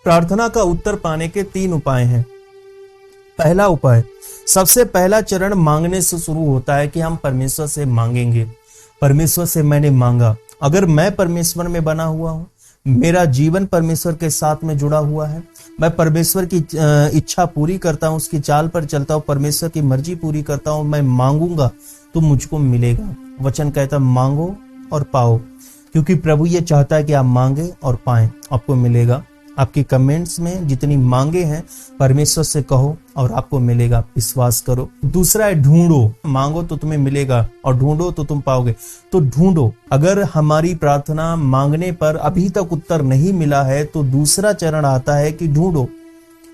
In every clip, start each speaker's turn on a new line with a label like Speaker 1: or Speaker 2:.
Speaker 1: प्रार्थना का उत्तर पाने के 3 उपाय हैं। पहला उपाय, सबसे पहला चरण मांगने से शुरू होता है कि हम परमेश्वर से मांगेंगे। परमेश्वर से मैंने मांगा, अगर मैं परमेश्वर में बना हुआ हूं, मेरा जीवन परमेश्वर के साथ में जुड़ा हुआ है, मैं परमेश्वर की इच्छा पूरी करता हूं, उसकी चाल पर चलता हूं, परमेश्वर की मर्जी पूरी करता हूं, मैं मांगूंगा तो मुझको मिलेगा। वचन कहता मांगो और पाओ, क्योंकि प्रभु ये चाहता है कि आप मांगे और पाएं, आपको मिलेगा। आपकी कमेंट्स में जितनी मांगे हैं परमेश्वर से कहो और आपको मिलेगा, विश्वास करो। दूसरा है ढूंढो, मांगो तो तुम्हें मिलेगा और ढूंढो तो तुम पाओगे। तो ढूंढो, अगर हमारी प्रार्थना मांगने पर अभी तक उत्तर नहीं मिला है तो दूसरा चरण आता है कि ढूंढो,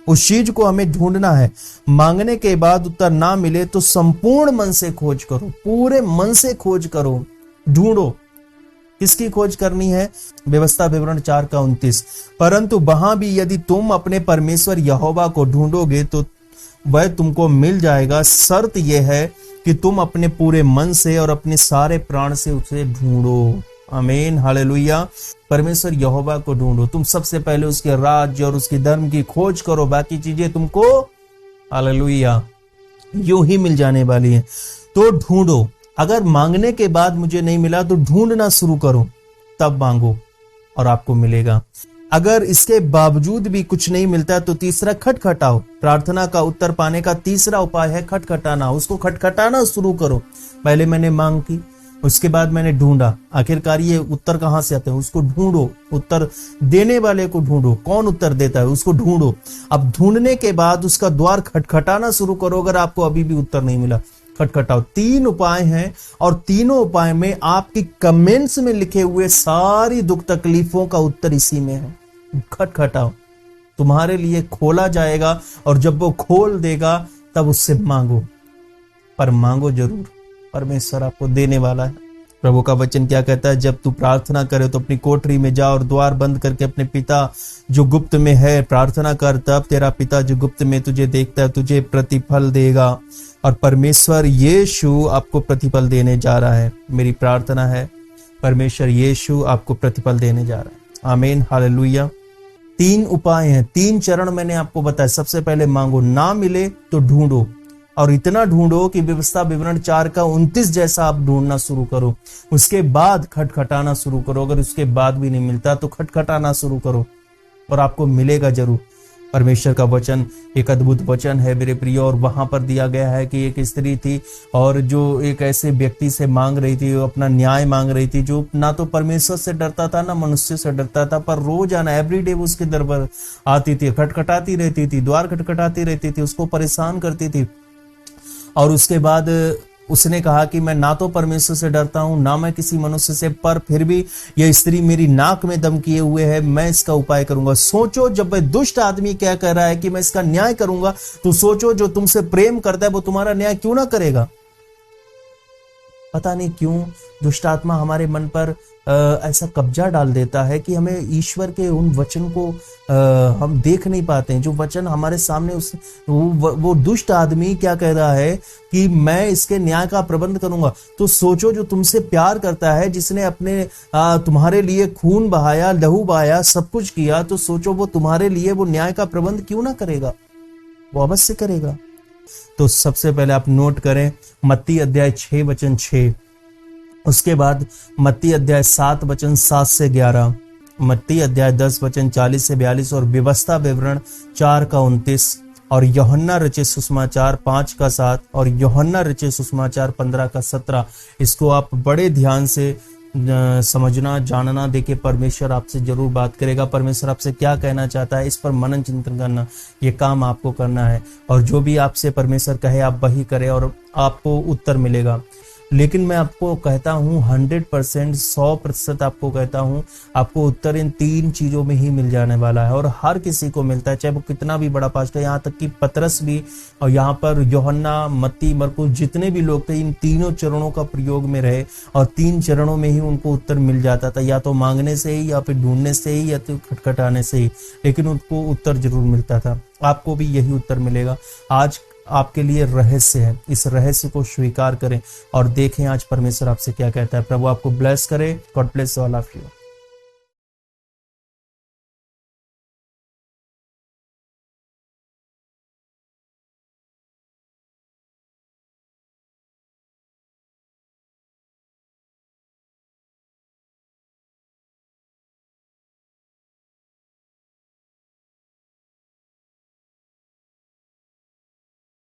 Speaker 1: उस चीज को हमें ढूंढना है। मांगने के बाद उत्तर ना मिले तो संपूर्ण मन से खोज करो, पूरे मन से खोज करो, ढूंढो। किसकी खोज करनी है? व्यवस्था विवरण 4:29। परंतु वहां भी यदि तुम अपने परमेश्वर यहोवा को ढूंढोगे तो वह तुमको मिल जाएगा। शर्त यह है कि तुम अपने पूरे मन से और अपने सारे प्राण से उसे ढूंढो। आमीन, हालेलुया। परमेश्वर यहोवा को ढूंढो, तुम सबसे पहले उसके राज्य और उसके धर्म की खोज करो, बाकी चीजें तुमको हालेलुया यूं ही मिल जाने वाली है। तो ढूंढो, अगर मांगने के बाद मुझे नहीं मिला तो ढूंढना शुरू करो, तब मांगो और आपको मिलेगा। अगर इसके बावजूद भी कुछ नहीं मिलता तो तीसरा, खटखटाओ। प्रार्थना का उत्तर पाने का तीसरा उपाय है खटखटाना। उसको खटखटाना शुरू करो। पहले मैंने मांग की, उसके बाद मैंने ढूंढा, आखिरकार ये उत्तर कहां से आते हैं, उसको ढूंढो। उत्तर देने वाले को ढूंढो, कौन उत्तर देता है उसको ढूंढो। अब ढूंढने के बाद उसका द्वार खटखटाना शुरू करो। अगर आपको अभी भी उत्तर नहीं मिला, खटखटाओ। 3 उपाय हैं और तीनों उपाय में आपकी कमेंट्स में लिखे हुए सारी दुख तकलीफों का उत्तर इसी में है। खटखटाओ, तुम्हारे लिए खोला जाएगा और जब वो खोल देगा तब उससे मांगो, पर मांगो जरूर, परमेश्वर आपको देने वाला है। प्रभु का वचन क्या कहता है? जब तू प्रार्थना करे तो अपनी कोठरी में जा और द्वार बंद करके अपने पिता जो गुप्त में है प्रार्थना कर, तब तेरा पिता जो गुप्त में तुझे देखता है तुझे प्रतिफल देगा। और परमेश्वर यीशु आपको प्रतिफल देने जा रहा है। मेरी प्रार्थना है परमेश्वर यीशु आपको प्रतिफल देने जा रहा है। आमीन, हालेलुया। 3 उपाय हैं, 3 चरण मैंने आपको बताया। सबसे पहले मांगो, ना मिले तो ढूंढो, और इतना ढूंढो कि व्यवस्था विवरण 4:29 जैसा आप ढूंढना शुरू करो। उसके बाद खटखटाना शुरू करो। अगर उसके बाद भी नहीं मिलता तो खटखटाना शुरू करो और आपको मिलेगा जरूर। परमेश्वर का वचन एक अद्भुत वचन है मेरे प्रिय, और वहां पर दिया गया है कि एक स्त्री थी और जो एक ऐसे व्यक्ति से मांग रही थी, अपना न्याय मांग रही थी, जो ना तो परमेश्वर से डरता था ना मनुष्य से डरता था, पर रोजाना एवरीडे वो उसके दर पर आती थी, खटखटाती रहती थी, द्वार खटखटाती रहती थी, उसको परेशान करती थी। और उसके बाद उसने कहा कि मैं ना तो परमेश्वर से डरता हूं ना मैं किसी मनुष्य से, पर फिर भी यह स्त्री मेरी नाक में दम किए हुए है, मैं इसका उपाय करूंगा। सोचो, जब वह दुष्ट आदमी क्या कह रहा है कि मैं इसका न्याय करूंगा, तो सोचो जो तुमसे प्रेम करता है वो तुम्हारा न्याय क्यों ना करेगा। पता नहीं क्यों दुष्ट आत्मा हमारे मन पर ऐसा कब्जा डाल देता है कि हमें ईश्वर के उन वचन को हम देख नहीं पाते हैं, जो वचन हमारे सामने वो दुष्ट आदमी क्या कह रहा है कि मैं इसके न्याय का प्रबंध करूंगा। तो सोचो, जो तुमसे प्यार करता है, जिसने अपने तुम्हारे लिए खून बहाया, लहू बहाया, सब कुछ किया, तो सोचो वो तुम्हारे लिए वो न्याय का प्रबंध क्यों ना करेगा। वो अवश्य करेगा। तो सबसे पहले आप नोट करें मत्ती अध्याय 6:6, उसके बाद मत्ती अध्याय 7:7-11, मत्ती अध्याय 10:40-42 और व्यवस्था विवरण 4:29 और यूहन्ना रचित सुसमाचार 5:7 और यूहन्ना रचित सुसमाचार 15:17। इसको आप बड़े ध्यान से समझना, जानना। देखिए परमेश्वर आपसे जरूर बात करेगा। परमेश्वर आपसे क्या कहना चाहता है, इस पर मनन चिंतन करना, ये काम आपको करना है। और जो भी आपसे परमेश्वर कहे आप वही करें और आपको उत्तर मिलेगा। लेकिन मैं आपको कहता हूं 100%, 100% आपको कहता हूं, आपको उत्तर इन 3 चीजों में ही मिल जाने वाला है। और हर किसी को मिलता है, चाहे वो कितना भी बड़ा पास्टर, यहाँ तक कि पतरस भी, और यहाँ पर यूहन्ना, मत्ती, मरकुस, जितने भी लोग थे, इन तीनों चरणों का प्रयोग में रहे और 3 चरणों में ही उनको उत्तर मिल जाता था, या तो मांगने से ही, या फिर ढूंढने से ही, या तो खटखटाने से ही, लेकिन उनको उत्तर जरूर मिलता था। आपको भी यही उत्तर मिलेगा। आज आपके लिए रहस्य है, इस रहस्य को स्वीकार करें और देखें आज परमेश्वर आपसे क्या कहता है। प्रभु आपको ब्लेस करे। God bless all of you.